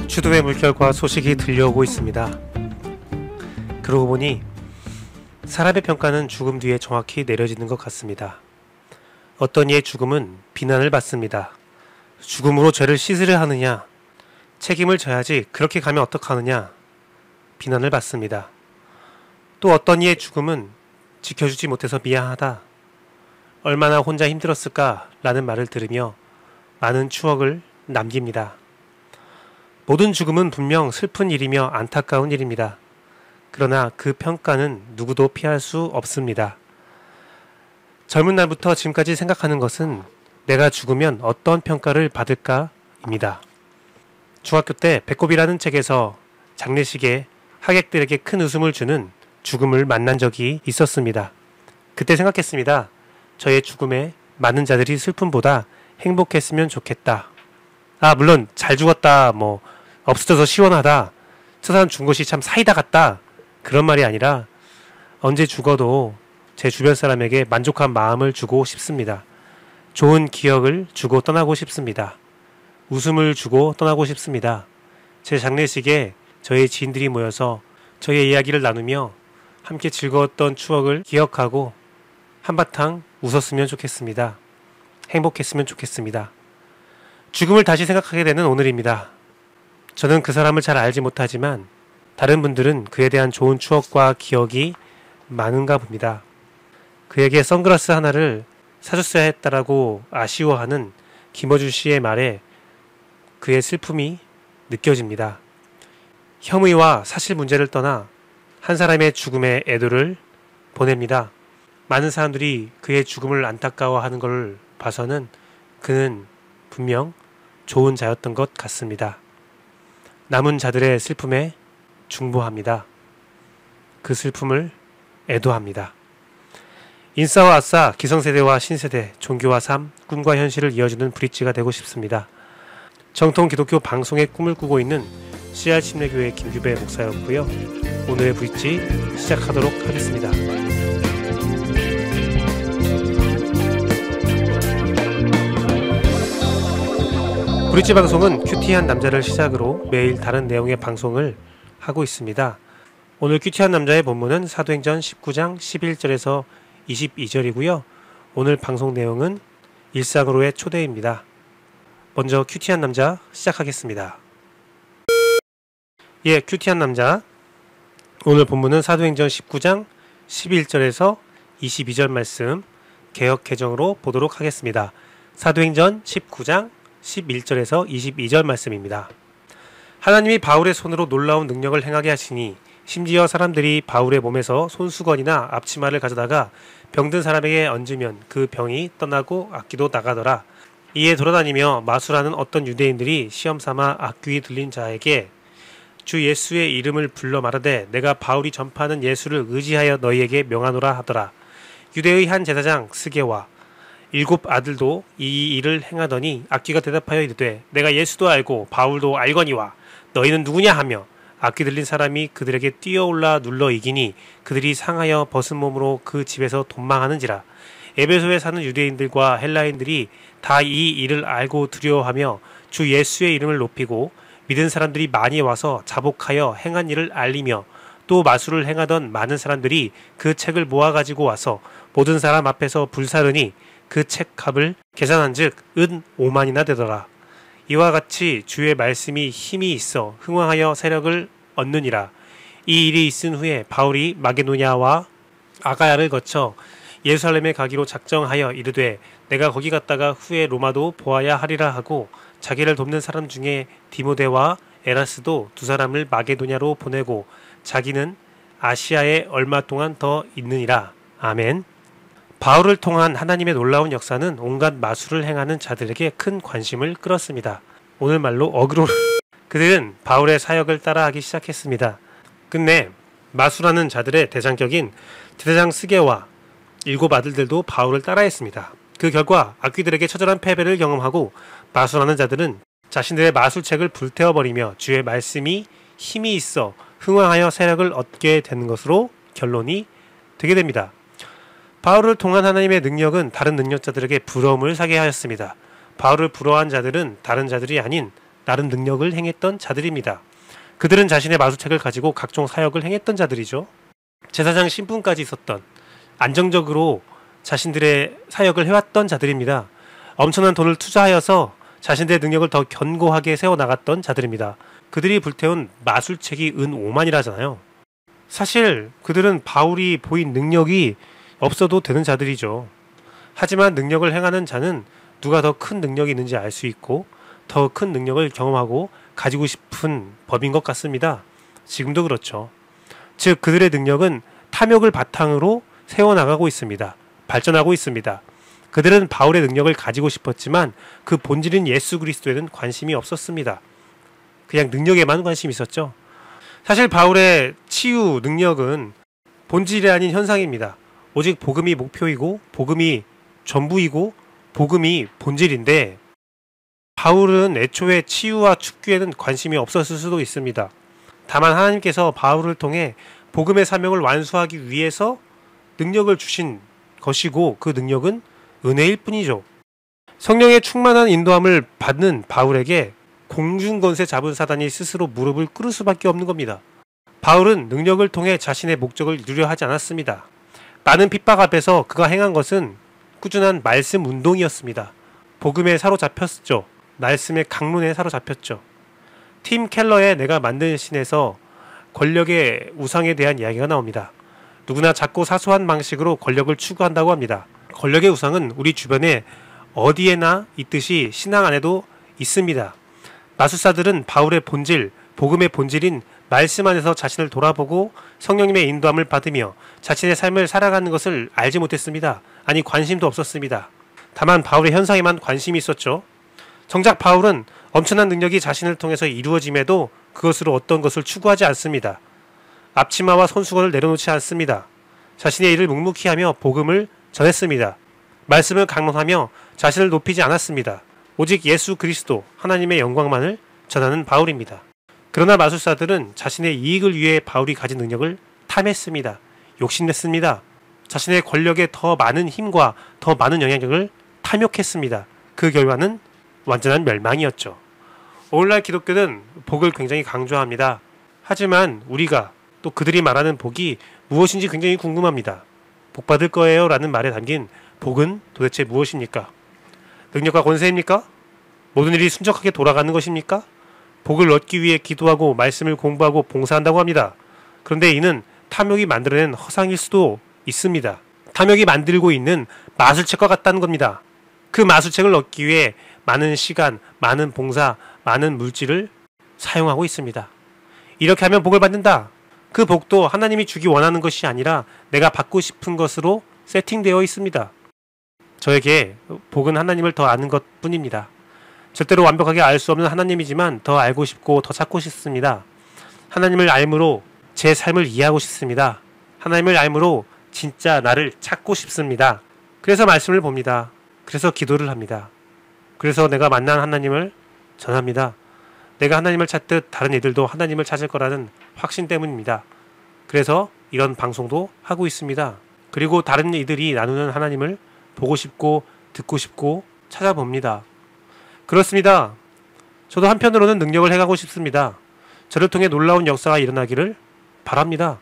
추도의 물결과 소식이 들려오고 있습니다. 그러고 보니 사람의 평가는 죽음 뒤에 정확히 내려지는 것 같습니다. 어떤 이의 죽음은 비난을 받습니다. 죽음으로 죄를 씻으려 하느냐, 책임을 져야지 그렇게 가면 어떡하느냐 비난을 받습니다. 또 어떤 이의 죽음은 지켜주지 못해서 미안하다, 얼마나 혼자 힘들었을까 라는 말을 들으며 많은 추억을 남깁니다. 모든 죽음은 분명 슬픈 일이며 안타까운 일입니다. 그러나 그 평가는 누구도 피할 수 없습니다. 젊은 날부터 지금까지 생각하는 것은 내가 죽으면 어떤 평가를 받을까입니다. 중학교 때 배꼽이라는 책에서 장례식에 하객들에게 큰 웃음을 주는 죽음을 만난 적이 있었습니다. 그때 생각했습니다. 저의 죽음에 많은 자들이 슬픔보다 행복했으면 좋겠다. 물론 잘 죽었다, 없어져서 시원하다, 저 사람 죽은 것이 참 사이다 같다, 그런 말이 아니라 언제 죽어도 제 주변 사람에게 만족한 마음을 주고 싶습니다. 좋은 기억을 주고 떠나고 싶습니다. 웃음을 주고 떠나고 싶습니다. 제 장례식에 저희 지인들이 모여서 저희의 이야기를 나누며 함께 즐거웠던 추억을 기억하고 한바탕 웃었으면 좋겠습니다. 행복했으면 좋겠습니다. 죽음을 다시 생각하게 되는 오늘입니다. 저는 그 사람을 잘 알지 못하지만 다른 분들은 그에 대한 좋은 추억과 기억이 많은가 봅니다. 그에게 선글라스 하나를 사줬어야 했다라고 아쉬워하는 김어준 씨의 말에 그의 슬픔이 느껴집니다. 혐의와 사실 문제를 떠나 한 사람의 죽음에 애도를 보냅니다. 많은 사람들이 그의 죽음을 안타까워하는 걸 봐서는 그는 분명 좋은 자였던 것 같습니다. 남은 자들의 슬픔에 중보합니다. 그 슬픔을 애도합니다. 인싸와 아싸, 기성세대와 신세대, 종교와 삶, 꿈과 현실을 이어주는 브릿지가 되고 싶습니다. 정통 기독교 방송의 꿈을 꾸고 있는 CR 침례교회 김규배 목사였고요. 오늘의 브릿지 시작하도록 하겠습니다. 브릿지 방송은 큐티한 남자를 시작으로 매일 다른 내용의 방송을 하고 있습니다. 오늘 큐티한 남자의 본문은 사도행전 19장 11절에서 22절이고요. 오늘 방송 내용은 일상으로의 초대입니다. 먼저 큐티한 남자 시작하겠습니다. 큐티한 남자, 오늘 본문은 사도행전 19장 11절에서 22절 말씀 개역 개정으로 보도록 하겠습니다. 사도행전 19장 11절에서 22절 말씀입니다. 하나님이 바울의 손으로 놀라운 능력을 행하게 하시니 심지어 사람들이 바울의 몸에서 손수건이나 앞치마를 가져다가 병든 사람에게 얹으면 그 병이 떠나고 악귀도 나가더라. 이에 돌아다니며 마술하는 어떤 유대인들이 시험삼아 악귀 들린 자에게 주 예수의 이름을 불러 말하되 내가 바울이 전파하는 예수를 의지하여 너희에게 명하노라 하더라. 유대의 한 제사장 스게와 7 아들도 이 일을 행하더니 악귀가 대답하여 이르되 내가 예수도 알고 바울도 알거니와 너희는 누구냐 하며 악귀 들린 사람이 그들에게 뛰어올라 눌러 이기니 그들이 상하여 벗은 몸으로 그 집에서 돈망하는지라. 에베소에 사는 유대인들과 헬라인들이 다 이 일을 알고 두려워하며 주 예수의 이름을 높이고 믿은 사람들이 많이 와서 자복하여 행한 일을 알리며 또 마술을 행하던 많은 사람들이 그 책을 모아가지고 와서 모든 사람 앞에서 불사르니 그 책 값을 계산한즉 은 5만이나 되더라. 이와 같이 주의 말씀이 힘이 있어 흥왕하여 세력을 얻느니라. 이 일이 있은 후에 바울이 마게도냐와 아가야를 거쳐 예루살렘에 가기로 작정하여 이르되 내가 거기 갔다가 후에 로마도 보아야 하리라 하고 자기를 돕는 사람 중에 디모데와 에라스도 2사람을 마게도냐로 보내고 자기는 아시아에 얼마 동안 더 있느니라. 아멘. 바울을 통한 하나님의 놀라운 역사는 온갖 마술을 행하는 자들에게 큰 관심을 끌었습니다. 오늘 말로 어그로를 그들은 바울의 사역을 따라하기 시작했습니다. 끝내 마술하는 자들의 대장격인 제사장 스게와 7 아들들도 바울을 따라했습니다. 그 결과 악귀들에게 처절한 패배를 경험하고 마술하는 자들은 자신들의 마술책을 불태워버리며 주의 말씀이 힘이 있어 흥왕하여 세력을 얻게 되는 것으로 결론이 되게 됩니다. 바울을 통한 하나님의 능력은 다른 능력자들에게 부러움을 사게 하였습니다. 바울을 부러워한 자들은 다른 자들이 아닌 다른 능력을 행했던 자들입니다. 그들은 자신의 마술책을 가지고 각종 사역을 행했던 자들이죠. 제사장 신분까지 있었던, 안정적으로 자신들의 사역을 해왔던 자들입니다. 엄청난 돈을 투자하여서 자신들의 능력을 더 견고하게 세워나갔던 자들입니다. 그들이 불태운 마술책이 은 5만이라잖아요. 사실 그들은 바울이 보인 능력이 없어도 되는 자들이죠. 하지만 능력을 행하는 자는 누가 더 큰 능력이 있는지 알 수 있고 더 큰 능력을 경험하고 가지고 싶은 법인 것 같습니다. 지금도 그렇죠. 즉 그들의 능력은 탐욕을 바탕으로 세워나가고 있습니다. 발전하고 있습니다. 그들은 바울의 능력을 가지고 싶었지만 그 본질인 예수 그리스도에는 관심이 없었습니다. 그냥 능력에만 관심이 있었죠. 사실 바울의 치유 능력은 본질이 아닌 현상입니다. 오직 복음이 목표이고 복음이 전부이고 복음이 본질인데 바울은 애초에 치유와 축구에는 관심이 없었을 수도 있습니다. 다만 하나님께서 바울을 통해 복음의 사명을 완수하기 위해서 능력을 주신 것이고 그 능력은 은혜일 뿐이죠. 성령의 충만한 인도함을 받는 바울에게 공중권세 잡은 사단이 스스로 무릎을 꿇을 수밖에 없는 겁니다. 바울은 능력을 통해 자신의 목적을 이루려 하지 않았습니다. 많은 핍박 앞에서 그가 행한 것은 꾸준한 말씀 운동이었습니다. 복음에 사로잡혔죠. 말씀의 강론에 사로잡혔죠. 팀 켈러의 내가 만든 신에서 권력의 우상에 대한 이야기가 나옵니다. 누구나 작고 사소한 방식으로 권력을 추구한다고 합니다. 권력의 우상은 우리 주변에 어디에나 있듯이 신앙 안에도 있습니다. 마술사들은 바울의 본질, 복음의 본질인 말씀 안에서 자신을 돌아보고 성령님의 인도함을 받으며 자신의 삶을 살아가는 것을 알지 못했습니다. 아니 관심도 없었습니다. 다만 바울의 현상에만 관심이 있었죠. 정작 바울은 엄청난 능력이 자신을 통해서 이루어짐에도 그것으로 어떤 것을 추구하지 않습니다. 앞치마와 손수건을 내려놓지 않습니다. 자신의 일을 묵묵히 하며 복음을 전했습니다. 말씀을 강론하며 자신을 높이지 않았습니다. 오직 예수 그리스도 하나님의 영광만을 전하는 바울입니다. 그러나 마술사들은 자신의 이익을 위해 바울이 가진 능력을 탐했습니다. 욕심냈습니다. 자신의 권력에 더 많은 힘과 더 많은 영향력을 탐욕했습니다. 그 결과는 완전한 멸망이었죠. 오늘날 기독교는 복을 굉장히 강조합니다. 하지만 우리가 또 그들이 말하는 복이 무엇인지 굉장히 궁금합니다. 복 받을 거예요 라는 말에 담긴 복은 도대체 무엇입니까? 능력과 권세입니까? 모든 일이 순적하게 돌아가는 것입니까? 복을 얻기 위해 기도하고 말씀을 공부하고 봉사한다고 합니다. 그런데 이는 탐욕이 만들어낸 허상일 수도 있습니다. 탐욕이 만들고 있는 마술책과 같다는 겁니다. 그 마술책을 얻기 위해 많은 시간, 많은 봉사, 많은 물질을 사용하고 있습니다. 이렇게 하면 복을 받는다. 그 복도 하나님이 주기 원하는 것이 아니라 내가 받고 싶은 것으로 세팅되어 있습니다. 저에게 복은 하나님을 더 아는 것 뿐입니다. 절대로 완벽하게 알 수 없는 하나님이지만 더 알고 싶고 더 찾고 싶습니다. 하나님을 알므로 제 삶을 이해하고 싶습니다. 하나님을 알므로 진짜 나를 찾고 싶습니다. 그래서 말씀을 봅니다. 그래서 기도를 합니다. 그래서 내가 만난 하나님을 전합니다. 내가 하나님을 찾듯 다른 이들도 하나님을 찾을 거라는 확신 때문입니다. 그래서 이런 방송도 하고 있습니다. 그리고 다른 이들이 나누는 하나님을 보고 싶고 듣고 싶고 찾아봅니다. 그렇습니다. 저도 한편으로는 능력을 행하고 싶습니다. 저를 통해 놀라운 역사가 일어나기를 바랍니다.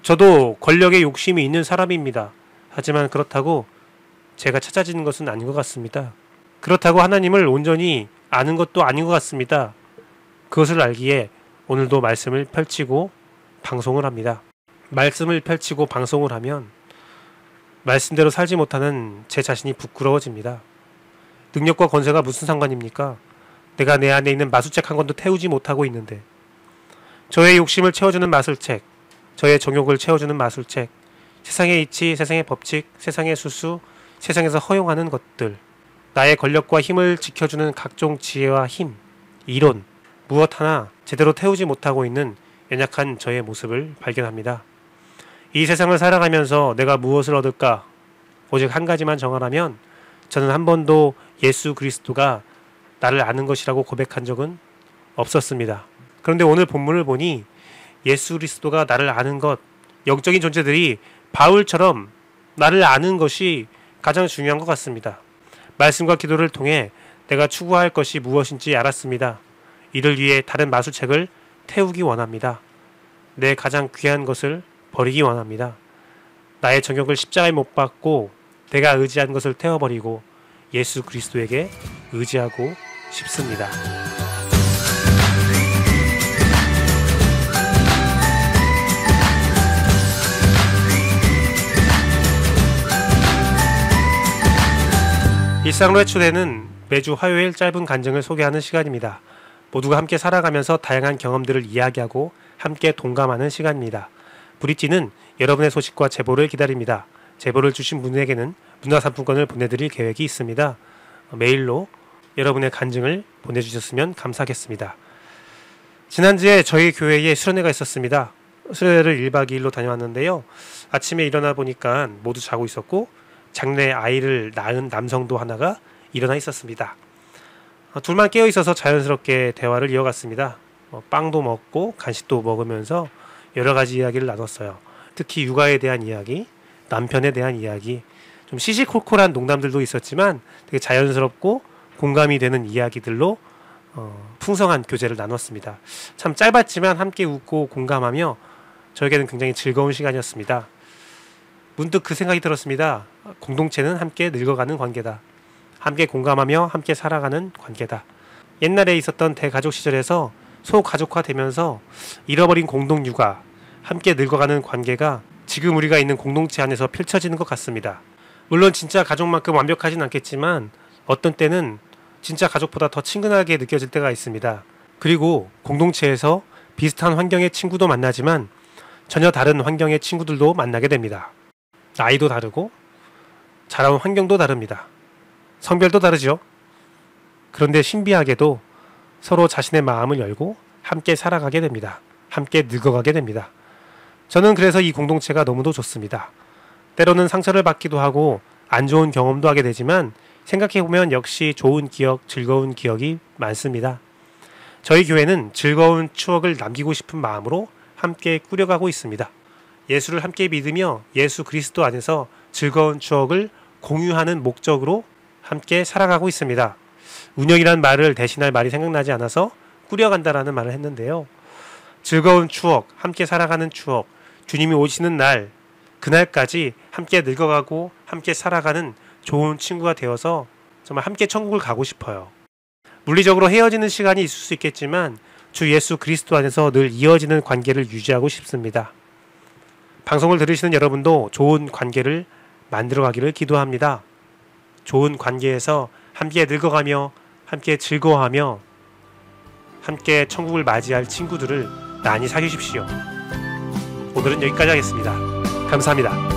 저도 권력에 욕심이 있는 사람입니다. 하지만 그렇다고 제가 찾아지는 것은 아닌 것 같습니다. 그렇다고 하나님을 온전히 아는 것도 아닌 것 같습니다. 그것을 알기에 오늘도 말씀을 펼치고 방송을 합니다. 말씀을 펼치고 방송을 하면 말씀대로 살지 못하는 제 자신이 부끄러워집니다. 능력과 권세가 무슨 상관입니까? 내가 내 안에 있는 마술책 한 권도 태우지 못하고 있는데. 저의 욕심을 채워주는 마술책, 저의 정욕을 채워주는 마술책, 세상의 이치, 세상의 법칙, 세상의 수수, 세상에서 허용하는 것들, 나의 권력과 힘을 지켜주는 각종 지혜와 힘, 이론, 무엇 하나 제대로 태우지 못하고 있는 연약한 저의 모습을 발견합니다. 이 세상을 살아가면서 내가 무엇을 얻을까? 오직 한 가지만 정하라면 저는 한 번도 예수 그리스도가 나를 아는 것이라고 고백한 적은 없었습니다. 그런데 오늘 본문을 보니 예수 그리스도가 나를 아는 것, 영적인 존재들이 바울처럼 나를 아는 것이 가장 중요한 것 같습니다. 말씀과 기도를 통해 내가 추구할 것이 무엇인지 알았습니다. 이를 위해 다른 마술책을 태우기 원합니다. 내 가장 귀한 것을 버리기 원합니다. 나의 정욕을 십자가에 못 박고 내가 의지한 것을 태워버리고 예수 그리스도에게 의지하고 싶습니다. 일상로의 초대는 매주 화요일 짧은 간증을 소개하는 시간입니다. 모두가 함께 살아가면서 다양한 경험들을 이야기하고 함께 동감하는 시간입니다. 브릿지는 여러분의 소식과 제보를 기다립니다. 제보를 주신 분에게는 문화상품권을 보내드릴 계획이 있습니다. 메일로 여러분의 간증을 보내주셨으면 감사하겠습니다. 지난주에 저희 교회에 수련회가 있었습니다. 수련회를 1박 2일로 다녀왔는데요. 아침에 일어나 보니까 모두 자고 있었고 장래 아이를 낳은 남성도 하나가 일어나 있었습니다. 둘만 깨어 있어서 자연스럽게 대화를 이어갔습니다. 빵도 먹고 간식도 먹으면서 여러 가지 이야기를 나눴어요. 특히 육아에 대한 이야기, 남편에 대한 이야기, 좀 시시콜콜한 농담들도 있었지만 되게 자연스럽고 공감이 되는 이야기들로 풍성한 교제를 나눴습니다. 참 짧았지만 함께 웃고 공감하며 저에게는 굉장히 즐거운 시간이었습니다. 문득 그 생각이 들었습니다. 공동체는 함께 늙어가는 관계다. 함께 공감하며 함께 살아가는 관계다. 옛날에 있었던 대가족 시절에서 소가족화되면서 잃어버린 공동육아, 함께 늙어가는 관계가 지금 우리가 있는 공동체 안에서 펼쳐지는 것 같습니다. 물론 진짜 가족만큼 완벽하진 않겠지만 어떤 때는 진짜 가족보다 더 친근하게 느껴질 때가 있습니다. 그리고 공동체에서 비슷한 환경의 친구도 만나지만 전혀 다른 환경의 친구들도 만나게 됩니다. 나이도 다르고 자라온 환경도 다릅니다. 성별도 다르죠. 그런데 신비하게도 서로 자신의 마음을 열고 함께 살아가게 됩니다. 함께 늙어가게 됩니다. 저는 그래서 이 공동체가 너무도 좋습니다. 때로는 상처를 받기도 하고 안 좋은 경험도 하게 되지만 생각해보면 역시 좋은 기억, 즐거운 기억이 많습니다. 저희 교회는 즐거운 추억을 남기고 싶은 마음으로 함께 꾸려가고 있습니다. 예수를 함께 믿으며 예수 그리스도 안에서 즐거운 추억을 공유하는 목적으로 함께 살아가고 있습니다. 운영이란 말을 대신할 말이 생각나지 않아서 꾸려간다라는 말을 했는데요. 즐거운 추억, 함께 살아가는 추억, 주님이 오시는 날, 그날까지 함께 늙어가고 함께 살아가는 좋은 친구가 되어서 정말 함께 천국을 가고 싶어요. 물리적으로 헤어지는 시간이 있을 수 있겠지만 주 예수 그리스도 안에서 늘 이어지는 관계를 유지하고 싶습니다. 방송을 들으시는 여러분도 좋은 관계를 만들어가기를 기도합니다. 좋은 관계에서 함께 늙어가며 함께 즐거워하며 함께 천국을 맞이할 친구들을 많이 사귀십시오. 오늘은 여기까지 하겠습니다. 감사합니다.